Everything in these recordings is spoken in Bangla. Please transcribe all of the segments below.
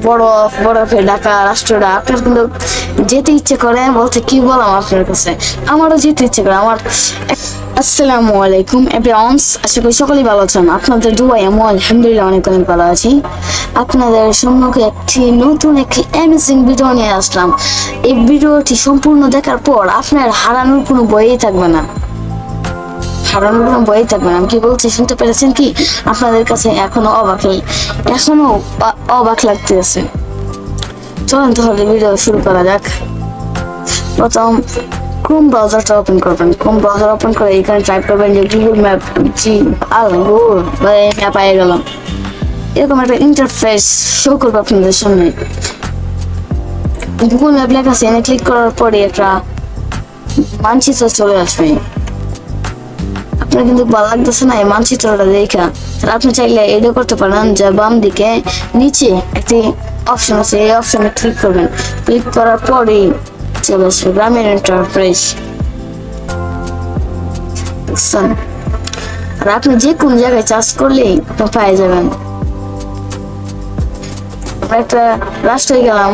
বরফে ঢাকা রাষ্ট্রটা আপনার কিন্তু যেতে ইচ্ছে করে, বলতে কি বললাম আপনার কাছে, আমারও যেতে ইচ্ছে করে আমার। আসসালামু আলাইকুম এভরিওয়ান, আশা করি সকলেই ভালো আছেন। আপনাদের দুয়ায় আমি আলহামদুলিল্লাহ অনেক অনেক ভালো আছি। আপনাদের সম্মুখে নতুন একটি অ্যামেজিং ভিডিও নিয়ে আসলাম। এই ভিডিওটি সম্পূর্ণ দেখার পর আপনার হারানোর কোনো ভয়ই থাকবে না, আমি কি বলছি শুনতে পেরেছেন কি? আপনাদের কাছে এখনো অবাক লাগতেছে। চলেন তাহলে ভিডিও শুরু করা যাক। প্রথম ক্রোম ব্রাউজারটা ওপেন করবেন। ক্রোম ব্রাউজার ওপেন করে এখানে টাইপ করবেন যে গুগল ম্যাপ। ম্যাপ পেয়ে গেলাম। এরকম একটা ইন্টারফেস শো করবে আপনাদের সামনে। গুগল ম্যাপ লেখা আছে, এনে ক্লিক করার পরে একটা মানচিত্র চলে আসবে। আপনার কিন্তু ভালো লাগতেছে না এই মানচিত্রটা দেখা, আপনি চাইলে এটা করতে পারেন যে বাম দিকে নিচে একটি অপশন আছে, এই অপশনে ক্লিক করবেন। ক্লিক করার পরেই চলে আসবে গ্রামের ইন্টারফেস। আর আপনি যে কোন জায়গায় চার্জ করলেই আপনি পেয়ে যাবেন। আমরা একটা রাষ্ট্রে গেলাম।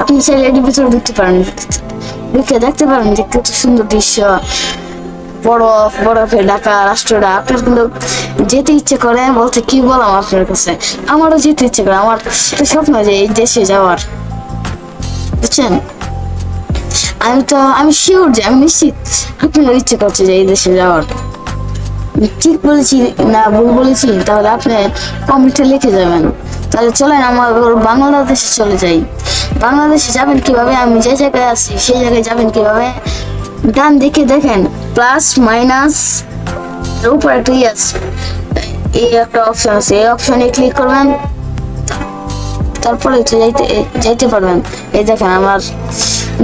আপনি চাইলে এর ভিতরে ঢুকতে পারেন, ঢুকে দেখতে পারেন যে কত সুন্দর দৃশ্য, বরফে ঢাকা রাষ্ট্রটা। আপনার কিন্তু যেতে ইচ্ছে করে, বলতে কি বললাম আপনার কাছে, আমারও যেতে ইচ্ছে করে। আমার একটা স্বপ্ন যে এই দেশে যাওয়ার, বুঝছেন? আমি শিওর যে আমি নিশ্চিত আপনার ইচ্ছে করছে যে এই দেশে যাওয়ার। ঠিক বলেছি না ভুল বলেছি? তাহলে আপনি কমেন্টে লিখে যাবেন। তাহলে চলেন আমার বাংলাদেশে চলে যাই। বাংলাদেশে যাবেন কিভাবে? আমি যে জায়গায় আছি সেই জায়গায় যাবেন কিভাবে? ডান দিকে দেখেন প্লাস মাইনাস উপর একটা আছে, এই একটা অপশন আছে, এই অপশনে ক্লিক করবেন। তারপরে যাইতে পারবেন। এই দেখেন আমার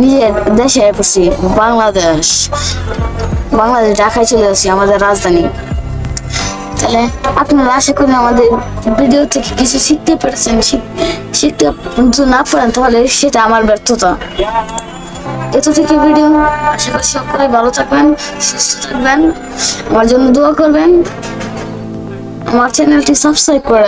নিজের দেশে পড়ছি, বাংলাদেশ ঢাকায় চলে আসছি, আমাদের রাজধানী। তাহলে আপনারা আশা করি আমাদের ভিডিও থেকে কিছু শিখতে পেরেছেন। শিখতে না পারেন তাহলে সেটা আমার ব্যর্থতা। এত থেকে ভিডিও, আশা করি সকলে ভালো থাকবেন, সুস্থ থাকবেন, আমার জন্য দোয়া করবেন, আমার চ্যানেলটি সাবস্ক্রাইব করে রাখবেন।